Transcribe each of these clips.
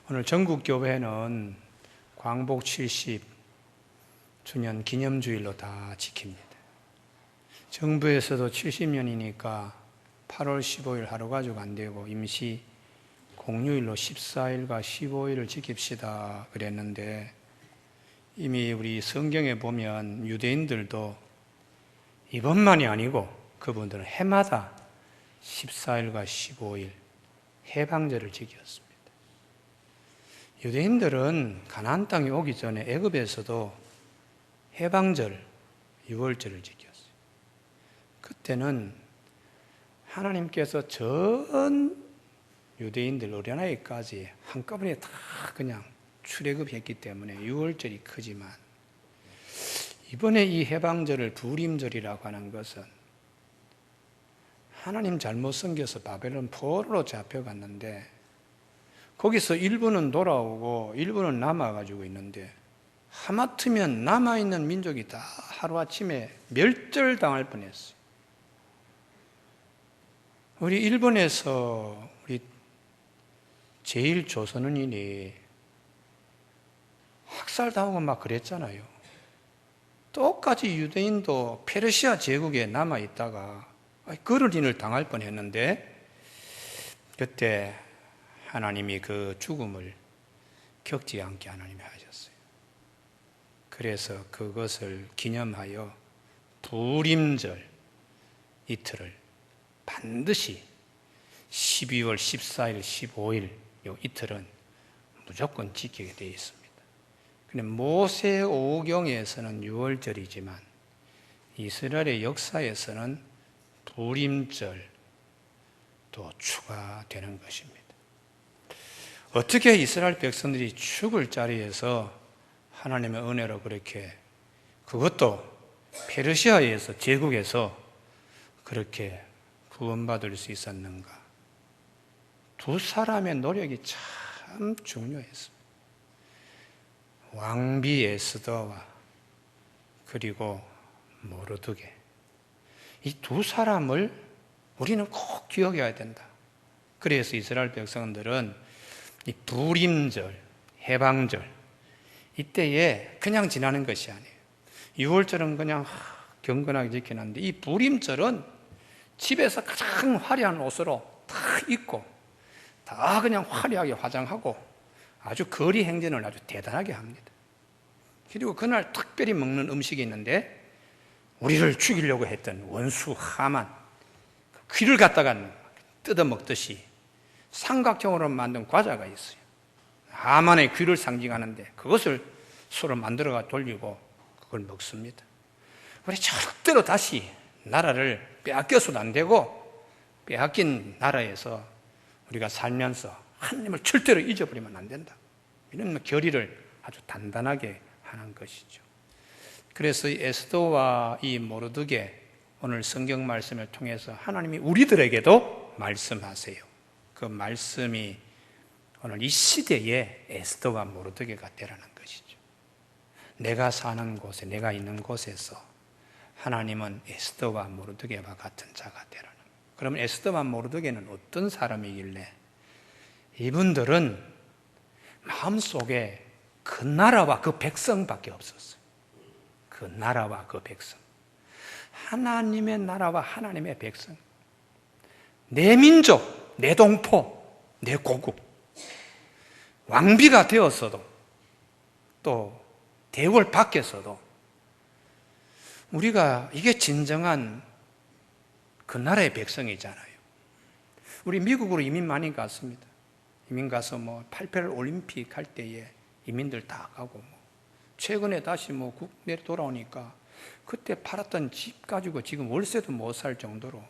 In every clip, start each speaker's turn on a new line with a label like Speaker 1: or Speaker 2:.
Speaker 1: 오늘 전국교회는 광복 70주년 기념주일로 다 지킵니다. 정부에서도 70년이니까 8월 15일 하루 가지고 안 되고 임시 공휴일로 14일과 15일을 지킵시다 그랬는데, 이미 우리 성경에 보면 유대인들도 이번만이 아니고 그분들은 해마다 14일과 15일 해방절을 지켰습니다. 유대인들은 가나안 땅에 오기 전에 애굽에서도 해방절, 유월절을 지켰어요. 그때는 하나님께서 전 유대인들 어린아이까지 한꺼번에 다 그냥 출애굽했기 때문에 유월절이 크지만, 이번에 이 해방절을 부림절이라고 하는 것은 하나님 잘못 섬겨서 바벨론 포로로 잡혀갔는데, 거기서 일부는 돌아오고 일부는 남아가지고 있는데, 하마터면 남아있는 민족이 다 하루아침에 멸절당할 뻔했어요. 우리 일본에서 우리 제1조선인이 학살당하고 막 그랬잖아요. 똑같이 유대인도 페르시아 제국에 남아있다가 거르린을 당할 뻔했는데, 그때 하나님이 그 죽음을 겪지 않게 하나님이 하셨어요. 그래서 그것을 기념하여 부림절 이틀을 반드시 12월 14일, 15일 이 이틀은 무조건 지키게 되어 있습니다. 근데 모세오경에서는 유월절이지만 이스라엘의 역사에서는 부림절도 추가되는 것입니다. 어떻게 이스라엘 백성들이 죽을 자리에서 하나님의 은혜로 그렇게, 그것도 페르시아에서 제국에서 그렇게 구원받을 수 있었는가? 두 사람의 노력이 참 중요했습니다. 왕비 에스더와 그리고 모르드게, 이 두 사람을 우리는 꼭 기억해야 된다. 그래서 이스라엘 백성들은 이 부림절, 해방절 이때에 그냥 지나는 것이 아니에요. 유월절은 그냥 경건하게 지키는데, 이 부림절은 집에서 가장 화려한 옷으로 다 입고 다 그냥 화려하게 화장하고 아주 거리 행진을 아주 대단하게 합니다. 그리고 그날 특별히 먹는 음식이 있는데, 우리를 죽이려고 했던 원수 하만 귀를 갖다가 뜯어 먹듯이 삼각형으로 만든 과자가 있어요. 하만의 귀를 상징하는데 그것을 서로 만들어가 돌리고 그걸 먹습니다. 우리 절대로 다시 나라를 빼앗겨서도 안 되고, 빼앗긴 나라에서 우리가 살면서 하나님을 절대로 잊어버리면 안 된다. 이런 결의를 아주 단단하게 하는 것이죠. 그래서 이 에스더와 이 모르드게, 오늘 성경 말씀을 통해서 하나님이 우리들에게도 말씀하세요. 그 말씀이 오늘 이 시대에 에스더와 모르드게가 되라는 것이죠. 내가 사는 곳에, 내가 있는 곳에서 하나님은 에스더와 모르드게와 같은 자가 되라는. 그러면 에스더와 모르드게는 어떤 사람이길래? 이분들은 마음속에 그 나라와 그 백성밖에 없었어요. 그 나라와 그 백성, 하나님의 나라와 하나님의 백성, 내 민족, 내 동포, 내 고국, 왕비가 되었어도 또 대궐 밖에서도 우리가, 이게 진정한 그 나라의 백성이잖아요. 우리 미국으로 이민 많이 갔습니다. 이민 가서 88 올림픽 할 때에 이민들 다 가고, 최근에 다시 국내에 돌아오니까 그때 팔았던 집 가지고 지금 월세도 못 살 정도로,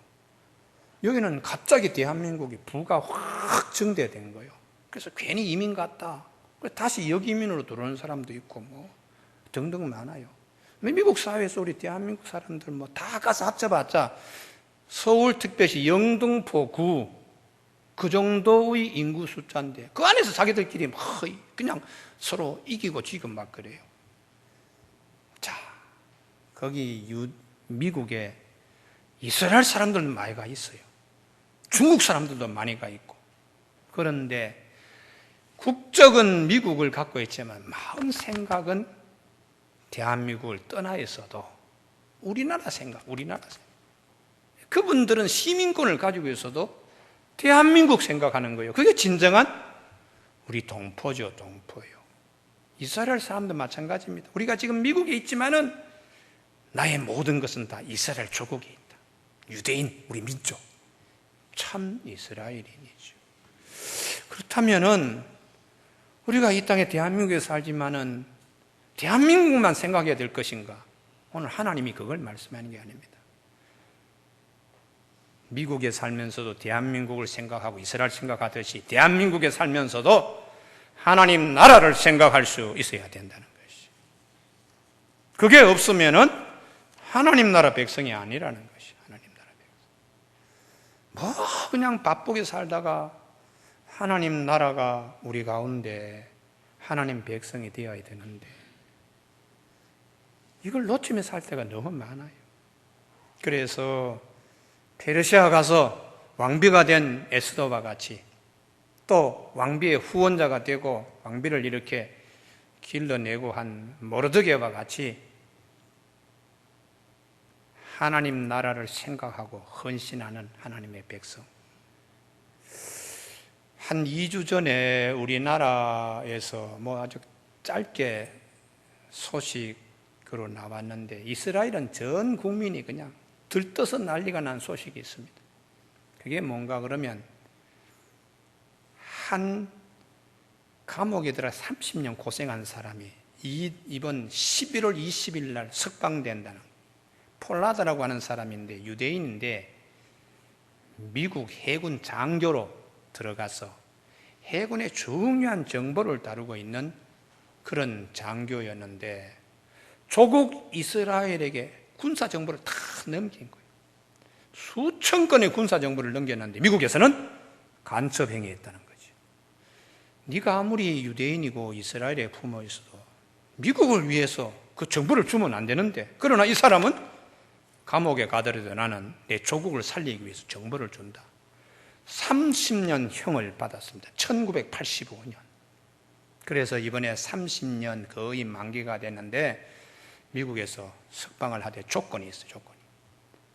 Speaker 1: 여기는 갑자기 대한민국이 부가 확 증대된 거예요. 그래서 괜히 이민 갔다 다시 역이민으로 들어오는 사람도 있고 등등 많아요. 미국 사회에서 우리 대한민국 사람들 다 가서 합쳐봤자 서울특별시 영등포구 그 정도의 인구 숫자인데, 그 안에서 자기들끼리 그냥 서로 이기고 지고 막 그래요. 자, 거기 미국에 이스라엘 사람들도 많이 가 있어요. 중국 사람들도 많이 가 있고. 그런데 국적은 미국을 갖고 있지만 마음 생각은 대한민국을 떠나 있어도 우리나라 생각. 그분들은 시민권을 가지고 있어도 대한민국 생각하는 거예요. 그게 진정한 우리 동포죠, 동포예요. 이스라엘 사람도 마찬가지입니다. 우리가 지금 미국에 있지만은 나의 모든 것은 다 이스라엘 조국에 있다. 유대인, 우리 민족. 참 이스라엘인이죠. 그렇다면은 우리가 이 땅에 대한민국에 살지만은 대한민국만 생각해야 될 것인가? 오늘 하나님이 그걸 말씀하는 게 아닙니다. 미국에 살면서도 대한민국을 생각하고 이스라엘 생각하듯이 대한민국에 살면서도 하나님 나라를 생각할 수 있어야 된다는 것이. 그게 없으면은 하나님 나라 백성이 아니라는 것이. 하나님 나라 백성. 뭐 그냥 바쁘게 살다가 하나님 나라가 우리 가운데 하나님 백성이 되어야 되는데 이걸 놓치며 살 때가 너무 많아요. 그래서 페르시아 가서 왕비가 된 에스더와 같이 또 왕비의 후원자가 되고 왕비를 이렇게 길러내고 한 모르드게와 같이 하나님 나라를 생각하고 헌신하는 하나님의 백성. 한 2주 전에 우리나라에서 아주 짧게 소식으로 나왔는데 이스라엘은 전 국민이 그냥 들떠서 난리가 난 소식이 있습니다. 그게 뭔가 그러면 한 감옥에 들어 30년 고생한 사람이 이번 11월 20일 날 석방된다는, 폴라드라고 하는 사람인데 유대인인데 미국 해군 장교로 들어가서 해군의 중요한 정보를 다루고 있는 그런 장교였는데 조국 이스라엘에게 군사 정보를 다 넘긴 거예요. 수천 건의 군사 정보를 넘겼는데 미국에서는 간첩 행위했다는 거지. 네가 아무리 유대인이고 이스라엘의 부모였어도 미국을 위해서 그 정보를 주면 안 되는데, 그러나 이 사람은 감옥에 가더라도 나는 내 조국을 살리기 위해서 정보를 준다. 30년 형을 받았습니다. 1985년. 그래서 이번에 30년 거의 만기가 됐는데 미국에서 석방을 하되 조건이 있어요. 조건이.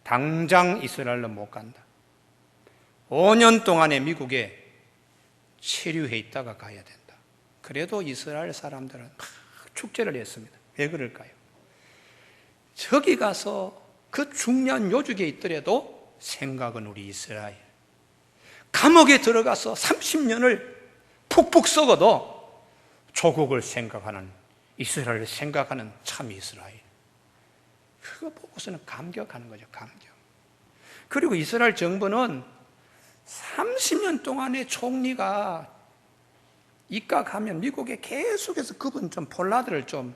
Speaker 1: 당장 이스라엘로 못 간다. 5년 동안에 미국에 체류해 있다가 가야 된다. 그래도 이스라엘 사람들은 막 축제를 했습니다. 왜 그럴까요? 저기 가서 그 중요한 요직에 있더라도 생각은 우리 이스라엘. 감옥에 들어가서 30년을 푹푹 썩어도 조국을 생각하는, 이스라엘을 생각하는 참 이스라엘. 그거 보고서는 감격하는 거죠. 감격. 그리고 이스라엘 정부는 30년 동안의 총리가 입각하면 미국에 계속해서 그분 좀 폴라드를 좀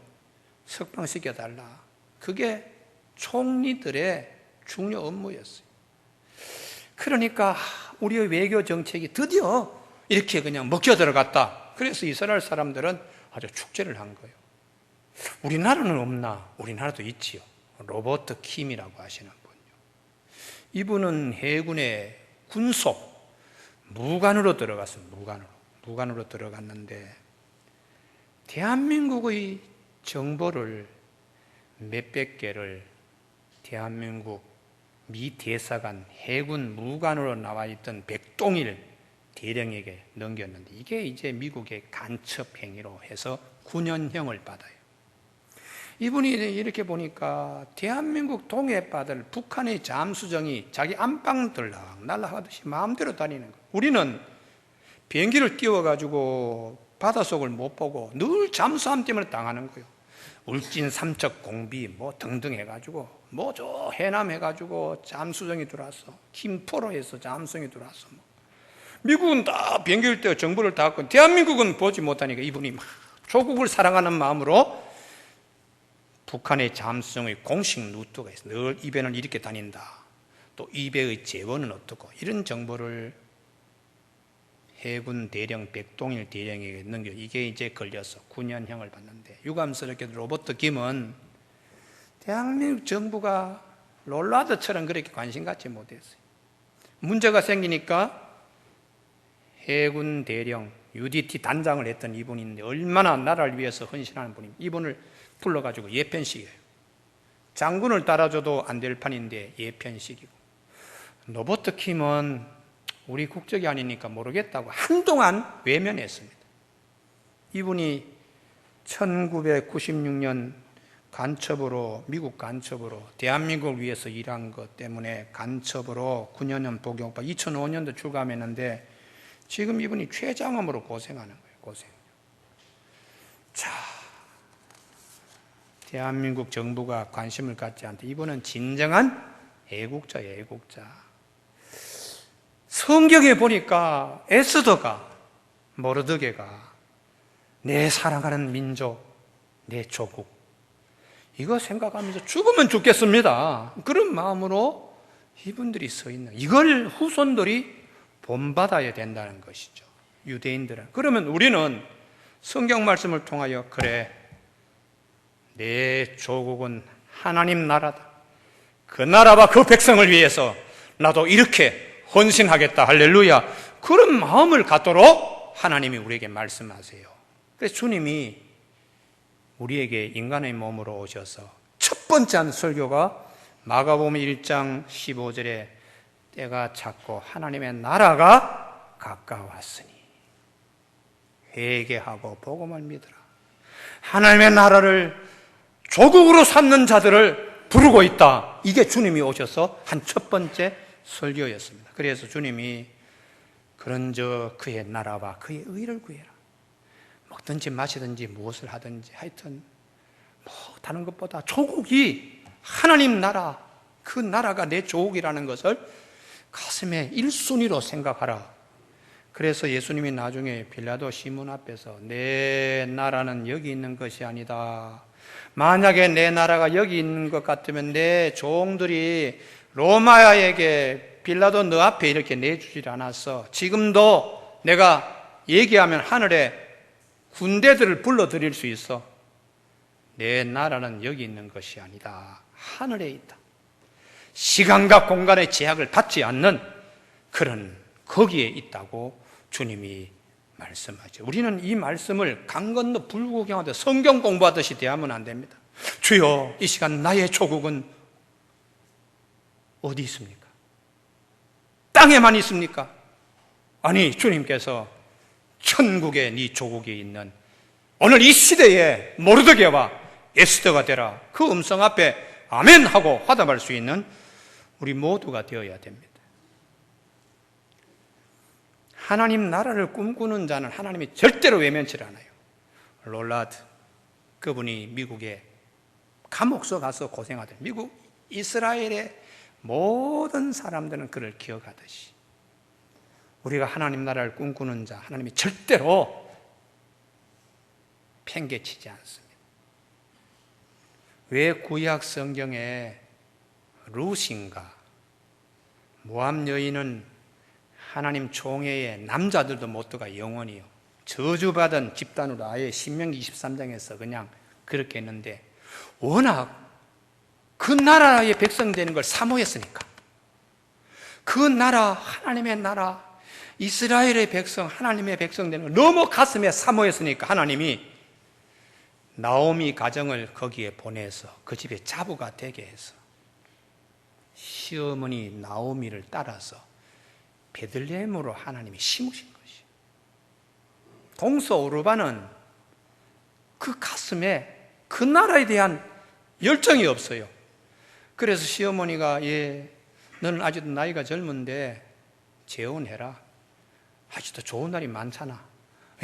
Speaker 1: 석방시켜달라. 그게 총리들의 중요 업무였어요. 그러니까 우리의 외교 정책이 드디어 이렇게 그냥 먹혀 들어갔다. 그래서 이스라엘 사람들은 아주 축제를 한 거예요. 우리나라는 없나? 우리나라도 있지요. 로버트 킴이라고 하시는 분요. 이분은 해군의 군속 무관으로 들어갔어요. 무관으로 들어갔는데 대한민국의 정보를 몇백 개를 대한민국 미 대사관 해군 무관으로 나와 있던 백동일 대령에게 넘겼는데 이게 이제 미국의 간첩 행위로 해서 9년형을 받아요. 이분이 이렇게 보니까 대한민국 동해바다를 북한의 잠수정이 자기 안방 들락날락하듯이 마음대로 다니는 거예요. 우리는 비행기를 띄워가지고 바닷속을 못 보고 늘 잠수함 때문에 당하는 거예요. 울진 삼척 공비 등등 해가지고 저 해남 해가지고 잠수정이 들어왔어. 김포로에서 잠수정이 들어왔어. 미국은 다 비행기를 띄워 정보를 다 갖고 대한민국은 보지 못하니까 이분이 막 조국을 사랑하는 마음으로 북한의 잠수정의 공식 루트가 있어. 늘 입에는 이렇게 다닌다. 또 입에의 재원은 어떻고 이런 정보를 해군 대령 백동일 대령에게 넘겨. 이게 이제 걸려서 9년형을 받는데 유감스럽게도 로버트 김은 대한민국 정부가 롤라드처럼 그렇게 관심 갖지 못했어요. 문제가 생기니까 해군 대령 UDT 단장을 했던 이분인데 얼마나 나라를 위해서 헌신하는 분입니다. 이분을 불러가지고 예편식이에요. 장군을 따라줘도 안 될 판인데 예편식이고, 로버트 킴은 우리 국적이 아니니까 모르겠다고 한동안 외면했습니다. 이분이 1996년 간첩으로, 미국 간첩으로 대한민국을 위해서 일한 것 때문에 간첩으로 9년 복역파 2005년도 출감했는데 지금 이분이 췌장암으로 고생하는 거예요. 고생. 자, 대한민국 정부가 관심을 갖지 않대. 이분은 진정한 애국자예요. 애국자. 성경에 보니까 에스더가, 모르드게가 내 사랑하는 민족, 내 조국, 이거 생각하면서 죽으면 죽겠습니다, 그런 마음으로 이분들이 서 있는, 이걸 후손들이 본받아야 된다는 것이죠. 유대인들은. 그러면 우리는 성경 말씀을 통하여, 그래, 내 조국은 하나님 나라다, 그 나라와 그 백성을 위해서 나도 이렇게 헌신하겠다, 할렐루야, 그런 마음을 갖도록 하나님이 우리에게 말씀하세요. 그래서 주님이 우리에게 인간의 몸으로 오셔서 첫 번째 한 설교가 마가복음 1장 15절에 때가 찼고 하나님의 나라가 가까웠으니 회개하고 복음을 믿으라. 하나님의 나라를 조국으로 삼는 자들을 부르고 있다. 이게 주님이 오셔서 한 첫 번째 설교였습니다. 그래서 주님이 그런저 그의 나라와 그의 의를 구해라. 먹든지 마시든지 무엇을 하든지 하여튼 뭐 다른 것보다 조국이 하나님 나라, 그 나라가 내 조국이라는 것을 가슴에 1순위로 생각하라. 그래서 예수님이 나중에 빌라도 시몬 앞에서 내 나라는 여기 있는 것이 아니다, 만약에 내 나라가 여기 있는 것 같으면 내 종들이 로마에게 빌라도 너 앞에 이렇게 내주질 않았어. 지금도 내가 얘기하면 하늘에 군대들을 불러들일 수 있어. 내 나라는 여기 있는 것이 아니다, 하늘에 있다. 시간과 공간의 제약을 받지 않는 그런 거기에 있다고 주님이 말씀하죠. 우리는 이 말씀을 강 건너 불구경하듯 성경 공부하듯이 대하면 안 됩니다. 주여, 이 시간 나의 조국은 어디 있습니까? 땅에만 있습니까? 아니, 주님께서 천국에 네 조국에 있는 오늘 이 시대에 모르드게와 에스더가 되라, 그 음성 앞에 아멘 하고 화답할 수 있는 우리 모두가 되어야 됩니다. 하나님 나라를 꿈꾸는 자는 하나님이 절대로 외면치 않아요. 롤라드, 그분이 미국에 감옥서 가서 고생하던, 미국 이스라엘의 모든 사람들은 그를 기억하듯이 우리가 하나님 나라를 꿈꾸는 자, 하나님이 절대로 팽개치지 않습니다. 왜 구약 성경에 루신가 모압 여인은 하나님 총회에 남자들도 못 들어가 영원히요, 저주받은 집단으로 아예 신명기 23장에서 그냥 그렇게 했는데, 워낙 그 나라의 백성 되는 걸 사모했으니까, 그 나라, 하나님의 나라, 이스라엘의 백성, 하나님의 백성 되는 걸 너무 가슴에 사모했으니까 하나님이 나오미 가정을 거기에 보내서 그 집에 자부가 되게 해서 시어머니 나오미를 따라서 베들레헴으로 하나님이 심으신 것이. 동서 오르반은 그 가슴에 그 나라에 대한 열정이 없어요. 그래서 시어머니가, 예, 너는 아직도 나이가 젊은데 재혼해라, 아직도 좋은 날이 많잖아.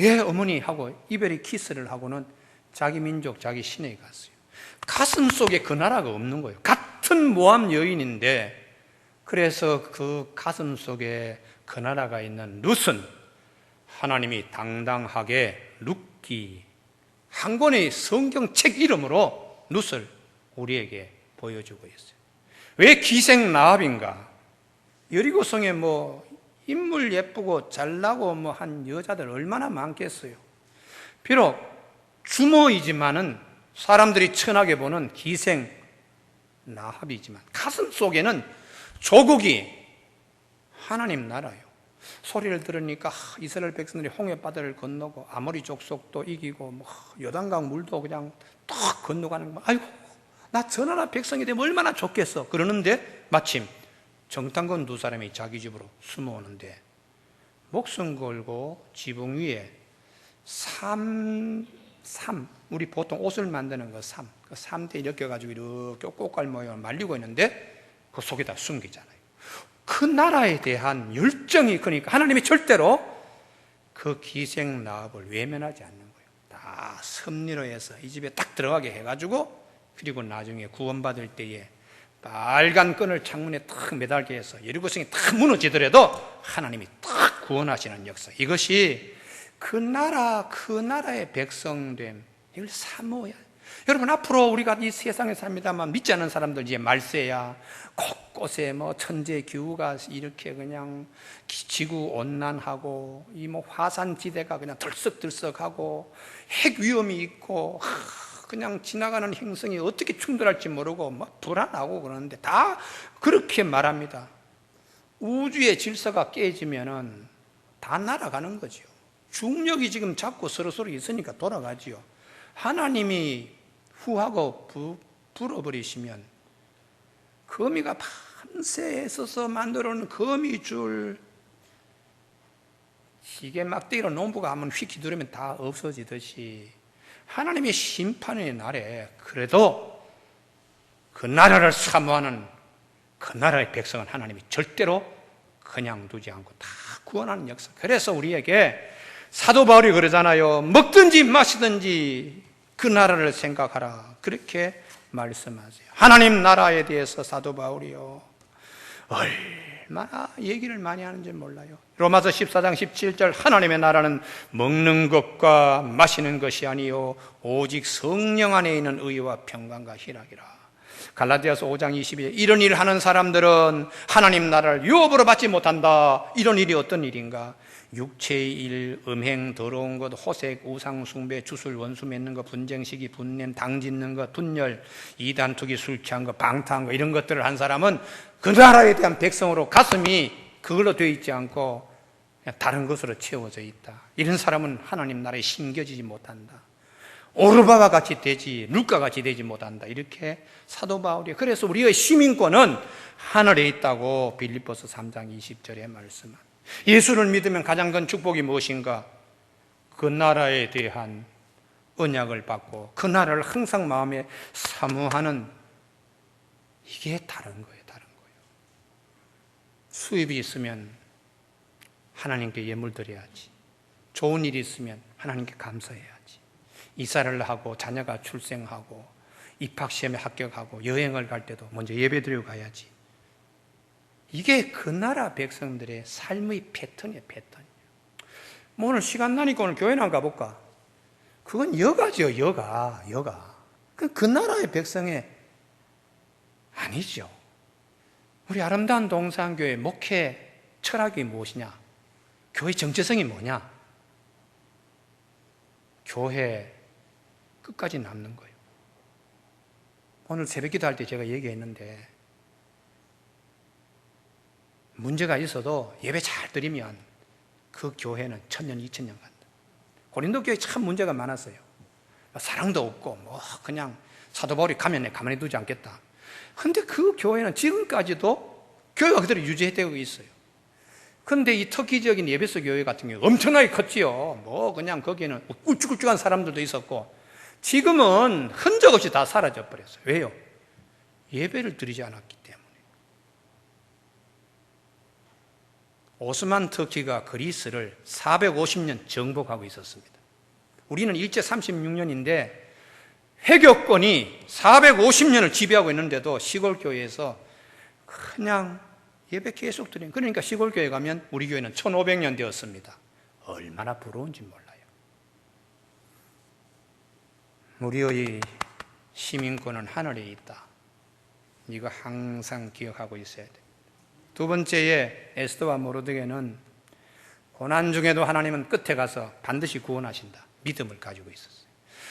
Speaker 1: 예, 어머니 하고 이별의 키스를 하고는 자기 민족, 자기 시내에 갔어요. 가슴 속에 그 나라가 없는 거예요. 같은 모함 여인인데, 그래서 그 가슴 속에 그 나라가 있는 룻은 하나님이 당당하게 룻기, 한 권의 성경책 이름으로 룻을 우리에게 보여주고 있어요. 왜 기생 라합인가? 여리고성에 뭐 인물 예쁘고 잘나고 뭐 한 여자들 얼마나 많겠어요. 비록 주모이지만은 사람들이 천하게 보는 기생 라합이지만 가슴 속에는 조국이 하나님 나라요. 소리를 들으니까 이스라엘 백성들이 홍해바다를 건너고 아모리 족속도 이기고 요단강 물도 그냥 딱 건너가는 거. 아이고, 나 저 나라 백성이 되면 얼마나 좋겠어. 그러는데 마침 정탐꾼 두 사람이 자기 집으로 숨어오는데 목숨 걸고 지붕 위에 우리 보통 옷을 만드는 거 그 삼대 이렇게 해가지고 이렇게 꽃갈 모양을 말리고 있는데 그 속에다 숨기잖아요. 그 나라에 대한 열정이, 그러니까 하나님이 절대로 그 기생 라합을 외면하지 않는 거예요. 다 섭리로 해서 이 집에 딱 들어가게 해가지고, 그리고 나중에 구원받을 때에 빨간 끈을 창문에 탁 매달게 해서 여리고성이 탁 무너지더라도 하나님이 딱 구원하시는 역사, 이것이 그 나라의 백성됨, 이걸 사모해야 해요. 여러분, 앞으로 우리가 이 세상에 삽니다만 믿지 않는 사람들 이제 말세야 곳곳에 천재 기후가 이렇게 그냥 지구 온난하고 이 화산지대가 그냥 들썩들썩하고 핵 위험이 있고 그냥 지나가는 행성이 어떻게 충돌할지 모르고 불안하고 그러는데 다 그렇게 말합니다. 우주의 질서가 깨지면은 다 날아가는 거죠. 중력이 지금 자꾸 서로 있으니까 돌아가지요. 하나님이 후하고 불어버리시면 거미가 밤새 애써서 만들어놓은 거미줄 시계 막대기로 농부가 한번 휙 휘두르면 다 없어지듯이 하나님의 심판의 날에 그래도 그 나라를 사모하는 그 나라의 백성은 하나님이 절대로 그냥 두지 않고 다 구원하는 역사. 그래서 우리에게 사도 바울이 그러잖아요. 먹든지 마시든지 그 나라를 생각하라, 그렇게 말씀하세요. 하나님 나라에 대해서 사도 바울이요 얼마나 얘기를 많이 하는지 몰라요. 로마서 14장 17절, 하나님의 나라는 먹는 것과 마시는 것이 아니요 오직 성령 안에 있는 의와 평강과 희락이라. 갈라디아서 5장 22절, 이런 일 하는 사람들은 하나님 나라를 유업으로 받지 못한다. 이런 일이 어떤 일인가? 육체의 일, 음행, 더러운 것, 호색, 우상 숭배, 주술, 원수 맺는 것, 분쟁, 시기, 분냄, 당 짓는 것, 분열, 이단, 투기, 술 취한 것, 방탕한 것, 이런 것들을 한 사람은 그 나라에 대한 백성으로 가슴이 그걸로 되어 있지 않고 그냥 다른 것으로 채워져 있다. 이런 사람은 하나님 나라에 심겨지지 못한다. 오르바와 같이 되지, 룻과 같이 되지 못한다. 이렇게 사도 바울이, 그래서 우리의 시민권은 하늘에 있다고 빌립보서 3장 20절에 말씀합니다. 예수를 믿으면 가장 큰 축복이 무엇인가? 그 나라에 대한 언약을 받고 그 나라를 항상 마음에 사모하는, 이게 다른 거예요. 수입이 있으면 하나님께 예물 드려야지. 좋은 일이 있으면 하나님께 감사해야지. 이사를 하고 자녀가 출생하고 입학시험에 합격하고 여행을 갈 때도 먼저 예배 드리고 가야지. 이게 그 나라 백성들의 삶의 패턴이에요. 오늘 시간 나니까 오늘 교회나 한번 가볼까? 그건 여가죠. 여가. 그 나라의 백성의 아니죠. 우리 아름다운 동산교회 목회 철학이 무엇이냐? 교회 정체성이 뭐냐? 교회 끝까지 남는 거예요. 오늘 새벽기도 할 때 제가 얘기했는데, 문제가 있어도 예배 잘 드리면 그 교회는 1000년, 2000년 간다. 고린도 교회 참 문제가 많았어요. 사랑도 없고 그냥 사도 바울이 가면 가만히 두지 않겠다. 근데 그 교회는 지금까지도 교회가 그대로 유지되고 있어요. 근데 이 터키적인 에베소 교회 같은 경우 엄청나게 컸지요. 그냥 거기에는 굵직굵직한 사람들도 있었고, 지금은 흔적 없이 다 사라져 버렸어요. 왜요? 예배를 드리지 않았기 때문에. 오스만 터키가 그리스를 450년 정복하고 있었습니다. 우리는 일제 36년인데 회교권이 450년을 지배하고 있는데도 시골교회에서 그냥 예배 계속 드리는, 그러니까 시골교회 가면 우리 교회는 1500년 되었습니다. 얼마나 부러운지 몰라요. 우리의 시민권은 하늘에 있다. 이거 항상 기억하고 있어야 돼. 두 번째에 에스더와 모르드게는 고난 중에도 하나님은 끝에 가서 반드시 구원하신다. 믿음을 가지고 있었어요.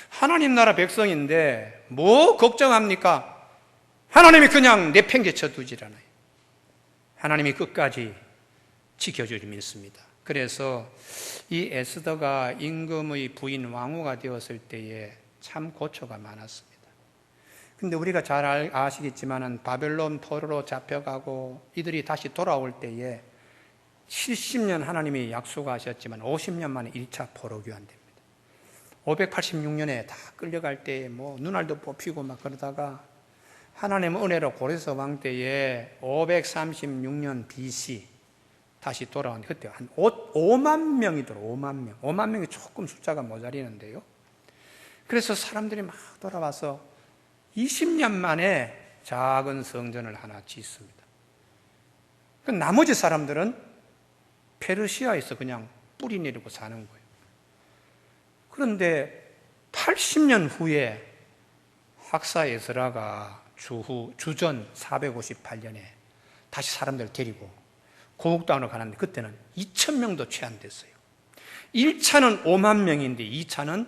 Speaker 1: 하나님 나라 백성인데 뭐 걱정합니까? 하나님이 그냥 내팽개쳐 두질 않아요. 하나님이 끝까지 지켜주리 믿습니다. 그래서 이 에스더가 임금의 부인 왕후가 되었을 때에 참 고초가 많았습니다. 근데 우리가 잘 아시겠지만은 바벨론 포로로 잡혀가고 이들이 다시 돌아올 때에 70년 하나님이 약속하셨지만 50년 만에 1차 포로 교환됩니다. 586년에 다 끌려갈 때에 뭐 눈알도 뽑히고 막 그러다가 하나님의 은혜로 고레스 왕 때에 536년 BC 다시 돌아온 그때 한 5만 명이더라고요. 5만 명. 5만 명이 조금 숫자가 모자리는데요. 그래서 사람들이 막 돌아와서 20년 만에 작은 성전을 하나 짓습니다. 나머지 사람들은 페르시아에서 그냥 뿌리 내리고 사는 거예요. 그런데 80년 후에 학사 에스라가 주전 458년에 다시 사람들을 데리고 고국당으로 가는데 그때는 2,000명도 채 안 됐어요. 1차는 5만 명인데 2차는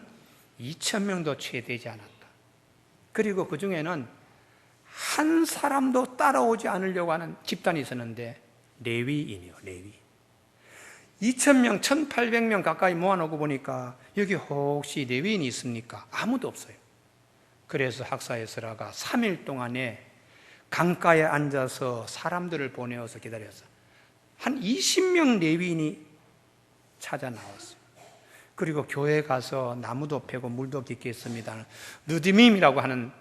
Speaker 1: 2,000명도 채 되지 않았다. 그리고 그 중에는 한 사람도 따라오지 않으려고 하는 집단이 있었는데 레위인이요, 레위. 2,000명, 1,800명 가까이 모아놓고 보니까 여기 혹시 레위인이 있습니까? 아무도 없어요. 그래서 학사 에스라가 3일 동안에 강가에 앉아서 사람들을 보내어서 기다렸어요. 한 20명 레위인이 찾아 나왔어요. 그리고 교회에 가서 나무도 패고 물도 깊게 했습니다. 느디밈이라고 하는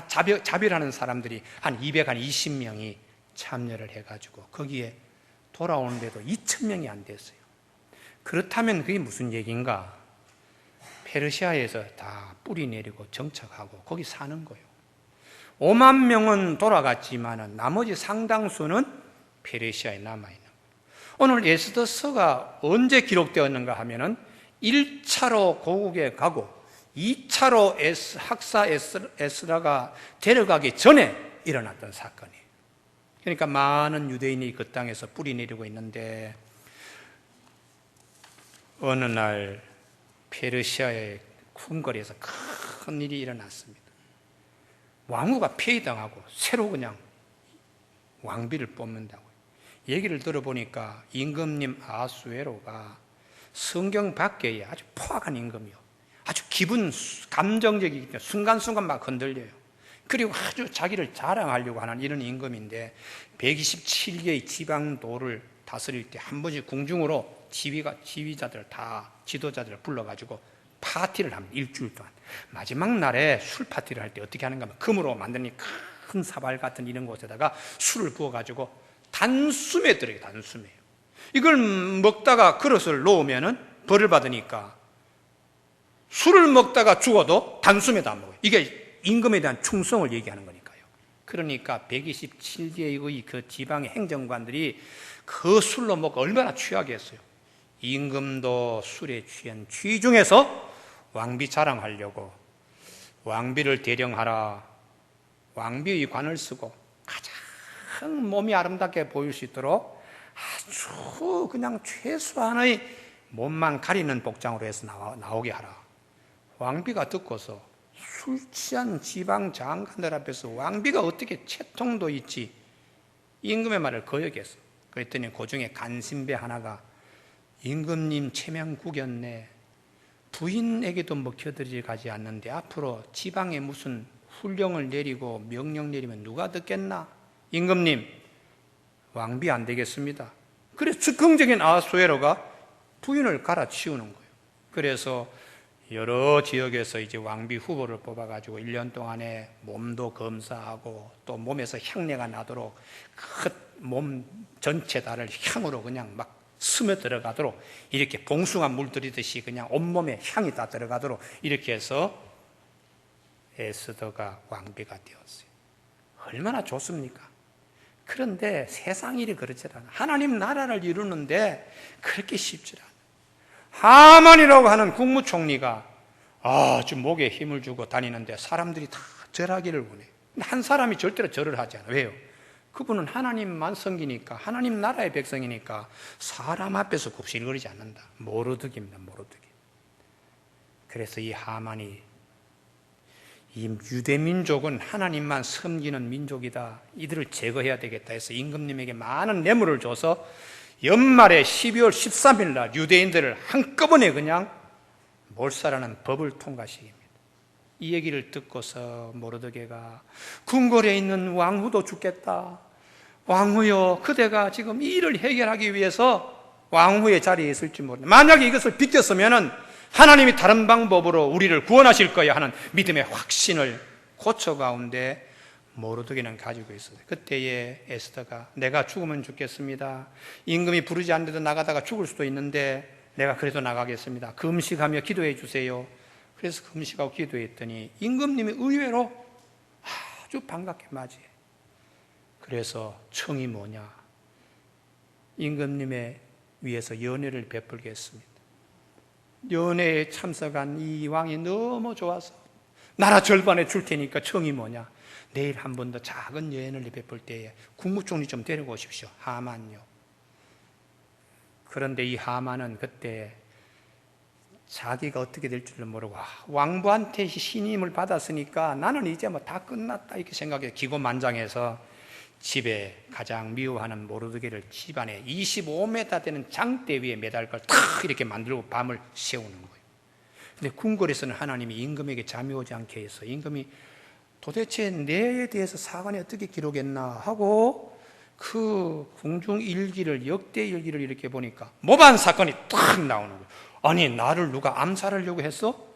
Speaker 1: 자별하는 사람들이 한 220명이 참여를 해가지고 거기에 돌아오는데도 2,000명이 안 됐어요. 그렇다면 그게 무슨 얘기인가? 페르시아에서 다 뿌리 내리고 정착하고 거기 사는 거예요. 5만 명은 돌아갔지만 나머지 상당수는 페르시아에 남아있는 거예요. 오늘 에스더서가 언제 기록되었는가 하면은 1차로 고국에 가고 2차로 학사 에스라가 데려가기 전에 일어났던 사건이에요. 그러니까 많은 유대인이 그 땅에서 뿌리 내리고 있는데 어느 날 페르시아의 궁궐에서 큰 일이 일어났습니다. 왕후가 폐위당하고 새로 그냥 왕비를 뽑는다고요. 얘기를 들어보니까 임금님 아수에로가 성경 밖에 아주 포악한 임금이요. 아주 감정적이기 때문에 순간순간 막 흔들려요. 그리고 아주 자기를 자랑하려고 하는 이런 임금인데 127개의 지방도를 다스릴 때 한 번씩 궁중으로 지휘자들 다 지도자들을 불러가지고 파티를 합니다. 일주일 동안. 마지막 날에 술 파티를 할 때 어떻게 하는가 하면 금으로 만든 큰 사발 같은 이런 곳에다가 술을 부어가지고 단숨에 들어요. 단숨에요. 이걸 먹다가 그릇을 놓으면은 벌을 받으니까 술을 먹다가 죽어도 단숨에 다 먹어요. 이게 임금에 대한 충성을 얘기하는 거니까요. 그러니까 127개의 그 지방의 행정관들이 그 술로 먹고 얼마나 취하게 했어요. 임금도 술에 취한 취 중에서 왕비 자랑하려고 왕비를 대령하라. 왕비의 관을 쓰고 가장 몸이 아름답게 보일 수 있도록 아주 그냥 최소한의 몸만 가리는 복장으로 해서 나오게 하라. 왕비가 듣고서 술 취한 지방 장관들 앞에서 왕비가 어떻게 채통도 있지 임금의 말을 거역했어. 그랬더니 그 중에 간신배 하나가 임금님 체면 구겼네. 부인에게도 먹혀들이 가지 않는데 앞으로 지방에 무슨 훈령을 내리고 명령 내리면 누가 듣겠나? 임금님 왕비 안 되겠습니다. 그래서 즉흥적인 아수에로가 부인을 갈아치우는 거예요. 그래서 여러 지역에서 이제 왕비 후보를 뽑아가지고 1년 동안에 몸도 검사하고 또 몸에서 향내가 나도록 그 몸 전체 다를 향으로 그냥 막 스며들어가도록 이렇게 봉숭아 물 들이듯이 그냥 온몸에 향이 다 들어가도록 이렇게 해서 에스더가 왕비가 되었어요. 얼마나 좋습니까? 그런데 세상 일이 그렇지 않아. 하나님 나라를 이루는데 그렇게 쉽지 않아. 하만이라고 하는 국무총리가 아주 목에 힘을 주고 다니는데 사람들이 다 절하기를 원해요. 근데 한 사람이 절대로 절을 하지 않아요. 왜요? 그분은 하나님만 섬기니까 하나님 나라의 백성이니까 사람 앞에서 굽신거리지 않는다. 모르드기입니다. 모르드기. 그래서 이 하만이 이 유대민족은 하나님만 섬기는 민족이다. 이들을 제거해야 되겠다 해서 임금님에게 많은 뇌물을 줘서 연말에 12월 13일 날 유대인들을 한꺼번에 그냥 몰살하는 법을 통과시킵니다. 이 얘기를 듣고서 모르드게가 궁궐에 있는 왕후도 죽겠다. 왕후여, 그대가 지금 이 일을 해결하기 위해서 왕후의 자리에 있을지 모른다. 만약에 이것을 비켰으면 하나님이 다른 방법으로 우리를 구원하실 거야 하는 믿음의 확신을 고초 가운데 모르드게는 가지고 있어요. 그때에 에스더가 내가 죽으면 죽겠습니다. 임금이 부르지 않는데도 나가다가 죽을 수도 있는데 내가 그래도 나가겠습니다. 금식하며 기도해 주세요. 그래서 금식하고 기도했더니 임금님이 의외로 아주 반갑게 맞이해. 그래서 청이 뭐냐? 임금님의 위해서 연회를 베풀겠습니다. 연회에 참석한 이 왕이 너무 좋아서 나라 절반에 줄 테니까 청이 뭐냐? 내일 한 번 더 작은 여행을 베풀 때에 국무총리 좀 데리고 오십시오. 하만요. 그런데 이 하만은 그때 자기가 어떻게 될 줄을 모르고 왕부한테 신임을 받았으니까 나는 이제 뭐 다 끝났다 이렇게 생각해서 기고만장해서 집에 가장 미워하는 모르드게를 집안에 25m 되는 장대 위에 매달 걸 탁 이렇게 만들고 밤을 새우는 거예요. 근데 궁궐에서는 하나님이 임금에게 잠이 오지 않게 해서 임금이 도대체 내에 대해서 사관이 어떻게 기록했나 하고 그 궁중 일기를 역대 일기를 이렇게 보니까 모반 사건이 딱 나오는 거예요. 아니 나를 누가 암살하려고 했어?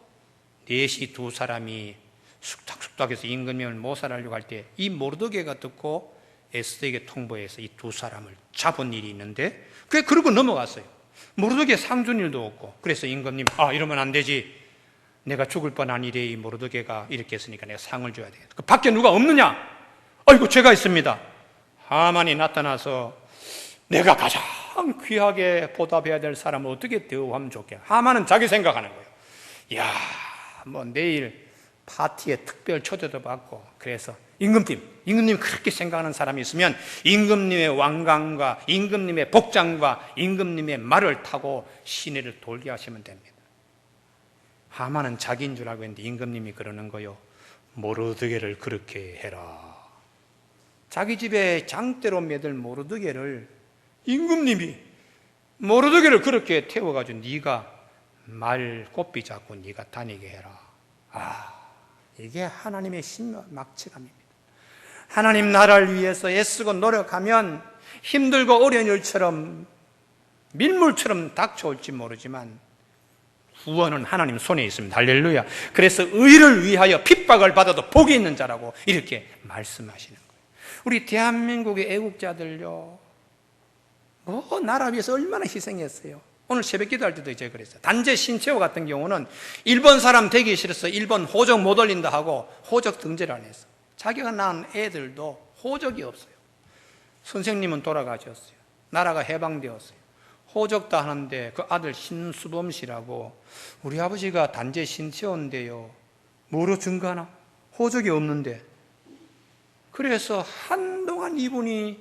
Speaker 1: 넷이 두 사람이 숙닥숙닥해서 임금님을 모살하려고 할 때 이 모르드게가 듣고 에스더에게 통보해서 이 두 사람을 잡은 일이 있는데 그게 그러고 넘어갔어요. 모르드게 상 준 일도 없고 그래서 임금님 이러면 안 되지. 내가 죽을 뻔한 일에 이 모르드게가 이렇게 했으니까 내가 상을 줘야 되겠다. 그 밖에 누가 없느냐? 아이고 제가 있습니다. 하만이 나타나서 내가 가장 귀하게 보답해야 될 사람을 어떻게 대우하면 좋겠냐. 하만은 자기 생각하는 거예요. 이야 뭐 내일 파티에 특별 초대도 받고 그래서 임금님 그렇게 생각하는 사람이 있으면 임금님의 왕관과 임금님의 복장과 임금님의 말을 타고 시내를 돌게 하시면 됩니다. 하만은 자기인 줄 알고 있는데 임금님이 그러는 거요. 모르드게를 그렇게 해라. 자기 집에 장대로 매들 모르드게를 임금님이 모르드게를 그렇게 태워가지고 네가 말 곱비 잡고 네가 다니게 해라. 이게 하나님의 신막치감입니다. 하나님 나라를 위해서 애쓰고 노력하면 힘들고 어려운 일처럼 밀물처럼 닥쳐올지 모르지만 구원은 하나님 손에 있습니다. 할렐루야. 그래서 의를 위하여 핍박을 받아도 복이 있는 자라고 이렇게 말씀하시는 거예요. 우리 대한민국의 애국자들요, 나라 위해서 얼마나 희생했어요. 오늘 새벽 기도할 때도 이제 그랬어요. 단재 신채호 같은 경우는 일본 사람 되기 싫어서 일본 호적 못 올린다 하고 호적 등재를 안 했어. 자기가 낳은 애들도 호적이 없어요. 선생님은 돌아가셨어요. 나라가 해방되었어요. 호적도 하는데 그 아들 신수범 씨라고 우리 아버지가 단재 신채호인데요. 뭐로 증거하나? 호적이 없는데. 그래서 한동안 이분이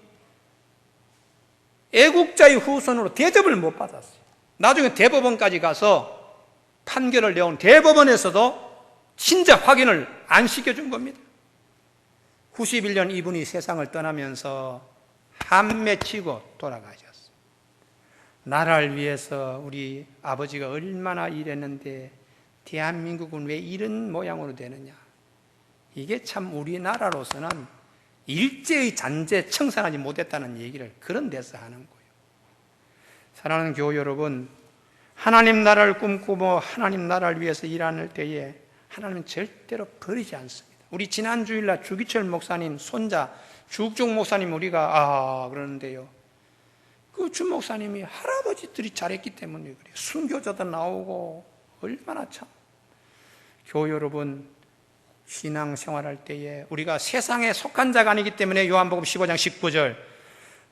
Speaker 1: 애국자의 후손으로 대접을 못 받았어요. 나중에 대법원까지 가서 판결을 내온 대법원에서도 진짜 확인을 안 시켜준 겁니다. 91년 이분이 세상을 떠나면서 한맺히고 돌아가셨어요. 나라를 위해서 우리 아버지가 얼마나 일했는데 대한민국은 왜 이런 모양으로 되느냐. 이게 참 우리나라로서는 일제의 잔재 청산하지 못했다는 얘기를 그런 데서 하는 거예요. 사랑하는 교우 여러분, 하나님 나라를 꿈꾸고 하나님 나라를 위해서 일하는 때에 하나님은 절대로 버리지 않습니다. 우리 지난 주일날 주기철 목사님 손자 주욱종 목사님 우리가 그러는데요, 그 주 목사님이 할아버지들이 잘했기 때문에 그래요. 순교자도 나오고 얼마나 참. 교우 여러분, 신앙생활할 때에 우리가 세상에 속한 자가 아니기 때문에 요한복음 15장 19절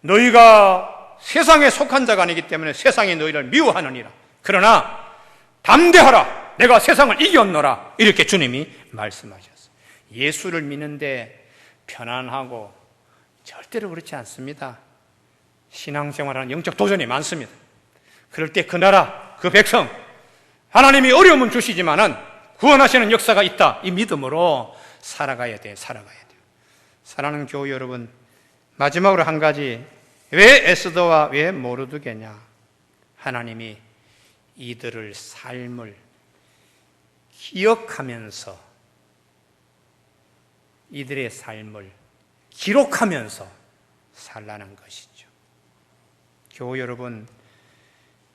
Speaker 1: 너희가 세상에 속한 자가 아니기 때문에 세상이 너희를 미워하느니라. 그러나 담대하라. 내가 세상을 이겼노라. 이렇게 주님이 말씀하셨어요. 예수를 믿는데 편안하고 절대로 그렇지 않습니다. 신앙생활하는 영적 도전이 많습니다. 그럴 때 그 나라, 그 백성 하나님이 어려움은 주시지만은 구원하시는 역사가 있다. 이 믿음으로 살아가야 돼요. 사랑하는 교우 여러분, 마지막으로 한 가지 왜 에스더와 왜 모르드게냐? 하나님이 이들을 삶을 기억하면서 이들의 삶을 기록하면서 살라는 것이죠. 교우 여러분,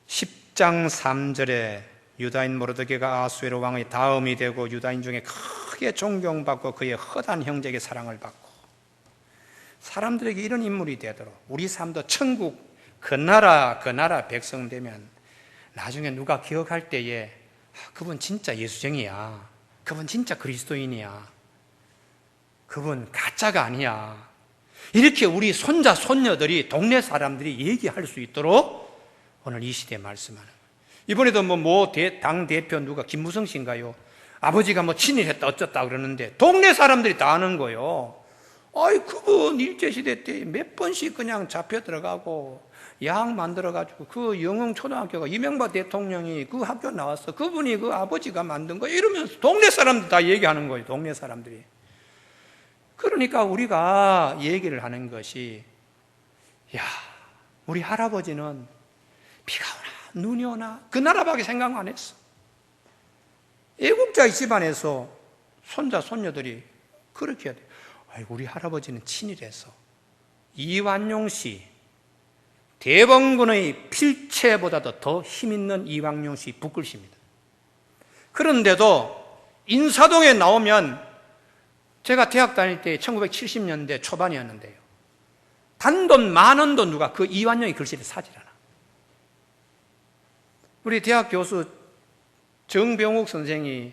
Speaker 1: 10장 3절에 유다인 모르드게가 아수에로 왕의 다음이 되고 유다인 중에 크게 존경받고 그의 허다한 형제에게 사랑을 받고 사람들에게 이런 인물이 되도록 우리 삶도 천국 그 나라 백성 되면 나중에 누가 기억할 때에 그분 진짜 예수쟁이야, 그분 진짜 그리스도인이야, 그분 가짜가 아니야, 이렇게 우리 손자 손녀들이 동네 사람들이 얘기할 수 있도록 오늘 이 시대에 말씀하는 거예요. 이번에도 당 대표 누가 김무성 씨인가요? 아버지가 친일했다 어쩌다 그러는데 동네 사람들이 다 아는 거예요. 아이, 그분 일제시대 때 몇 번씩 그냥 잡혀 들어가고 약 만들어가지고 그 영흥초등학교가 이명박 대통령이 그 학교 나왔어. 그분이 그 아버지가 만든 거 이러면서 동네 사람들 다 얘기하는 거예요. 동네 사람들이. 그러니까 우리가 얘기를 하는 것이, 야, 우리 할아버지는 비가 오나 눈이 오나 그 나라밖에 생각 안 했어. 애국자의 집안에서 손자 손녀들이 그렇게 해야 돼. 아이고, 우리 할아버지는 친일해서 이완용 씨, 대범군의 필체보다도 더 힘있는 이완용 씨 북글씨입니다. 그런데도 인사동에 나오면, 제가 대학 다닐 때 1970년대 초반이었는데요, 단돈 10,000원도 누가 그 이완용의 글씨를 사질 않아. 우리 대학 교수 정병욱 선생이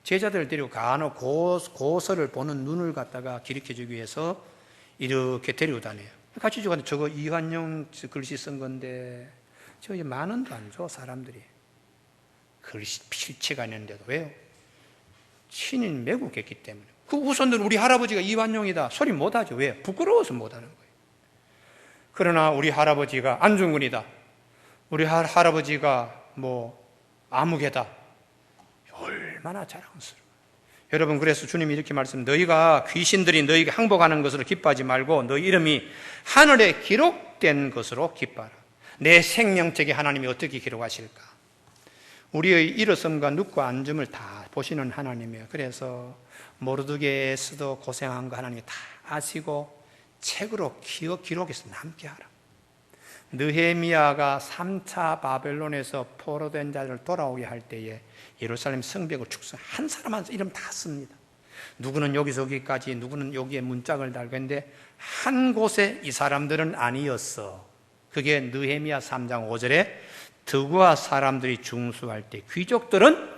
Speaker 1: 제자들을 데리고 간혹 고서를 보는 눈을 갖다가 기록해주기 위해서 이렇게 데리고 다녀요. 같이 주고 저거 이완용 글씨 쓴 건데 저기 10,000원도 안 줘 사람들이. 글씨 필체가 있는데도. 왜요? 친일 매국했기 때문에. 그 우선들 우리 할아버지가 이완용이다 소리 못하죠. 왜? 부끄러워서 못하는 거예요. 그러나 우리 할아버지가 안중근이다, 우리 할아버지가 아무개다, 얼마나 자랑스러워. 여러분, 그래서 주님이 이렇게 너희가 귀신들이 너희가 항복하는 것으로 기뻐하지 말고 너희 이름이 하늘에 기록된 것으로 기뻐하라. 내 생명책에 하나님이 어떻게 기록하실까? 우리의 일어섬과 눕고 앉음을 다 보시는 하나님이에요. 그래서 모르드게에서도 고생한 거 하나님이 다 아시고 책으로 기록해서 남게 하라. 느헤미야가 3차 바벨론에서 포로된 자를 돌아오게 할 때에 예루살렘 성벽을 축소, 한 사람 한 사람 이름 다 씁니다. 누구는 여기서 여기까지, 누구는 여기에 문짝을 달고 했는데 한 곳에 이 사람들은 아니었어. 그게 느헤미야 3장 5절에 드구아 사람들이 중수할 때 귀족들은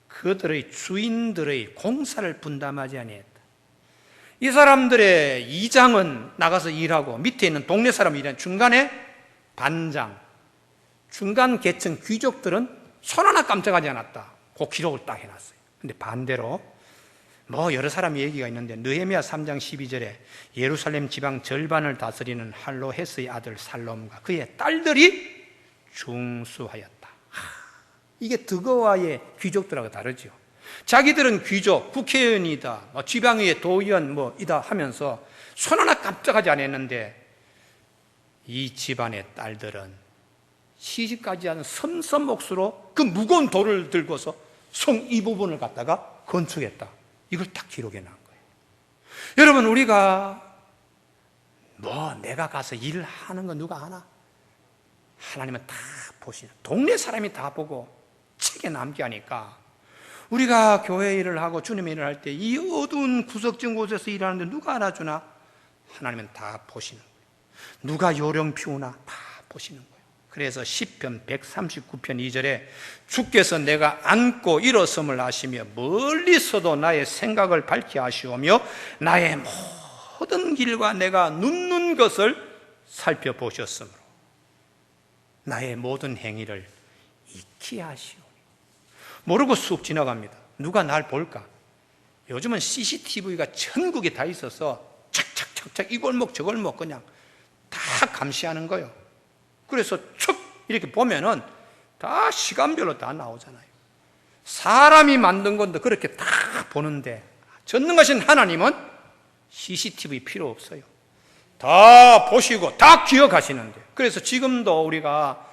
Speaker 1: 그들의 주인들의 공사를 분담하지 아니했다. 이 사람들의 이장은 나가서 일하고 밑에 있는 동네 사람 일하는 중간에 반장, 중간 계층 귀족들은 손 하나 깜짝하지 않았다. 그 기록을 딱 해놨어요. 근데 반대로 여러 사람 얘기가 있는데 느헤미야 3장 12절에 예루살렘 지방 절반을 다스리는 할로헤스의 아들 살롬과 그의 딸들이 중수하였다. 이게 드거와의 귀족들하고 다르죠. 자기들은 귀족, 국회의원이다, 지방의 도의원 이다 하면서 손 하나 깜짝하지 않았는데 이 집안의 딸들은 시집까지 하는 섬섬 몫으로 그 무거운 돌을 들고서 성 이 부분을 갖다가 건축했다. 이걸 딱 기록해 놓은 거예요. 여러분, 우리가 내가 가서 일을 하는 거 누가 아나? 하나님은 다 보시는, 동네 사람이 다 보고 책에 남게 하니까 우리가 교회 일을 하고 주님의 일을 할 때 이 어두운 구석진 곳에서 일하는데 누가 알아주나? 하나님은 다 보시는 거예요. 누가 요령 피우나? 다 보시는 거예요. 그래서 시편 139편 2절에 주께서 내가 앉고 일어섬을 아시며 멀리서도 나의 생각을 밝히 아시오며 나의 모든 길과 내가 눕는 것을 살펴보셨으므로 나의 모든 행위를 익히 하시오니. 모르고 쑥 지나갑니다. 누가 날 볼까? 요즘은 CCTV가 전국에 다 있어서 착착착착 이 골목 저 골목 그냥 다 감시하는 거예요. 그래서 척 이렇게 보면은 다 시간별로 다 나오잖아요. 사람이 만든 건데 그렇게 다 보는데 전능하신 하나님은 CCTV 필요 없어요. 다 보시고 다 기억하시는데, 그래서 지금도 우리가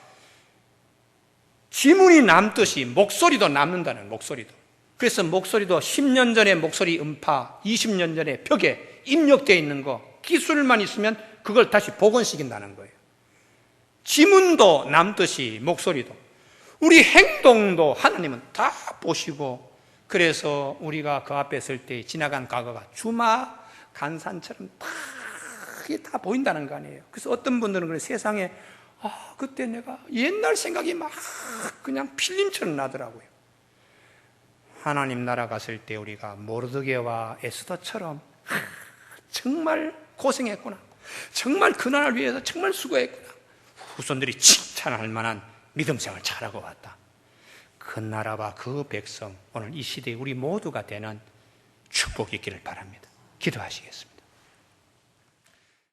Speaker 1: 지문이 남듯이 목소리도 남는다는, 목소리도. 그래서 목소리도 10년 전에 목소리 음파, 20년 전에 벽에 입력되어 있는 거, 기술만 있으면 그걸 다시 복원시킨다는 거예요. 지문도 남듯이 목소리도, 우리 행동도 하나님은 다 보시고, 그래서 우리가 그 앞에 설 때 지나간 과거가 주마 간산처럼 다 보인다는 거 아니에요. 그래서 어떤 분들은 그래, 세상에 그때 내가 옛날 생각이 막 그냥 필름처럼 나더라고요. 하나님 나라 갔을 때 우리가 모르드게와 에스더처럼 정말 고생했구나, 정말 그 나라를 위해서 정말 수고했구나, 후손들이 칭찬할 만한 믿음 생활을 잘하고 왔다. 그 나라와 그 백성, 오늘 이 시대에 우리 모두가 되는 축복이 있기를 바랍니다. 기도하시겠습니다.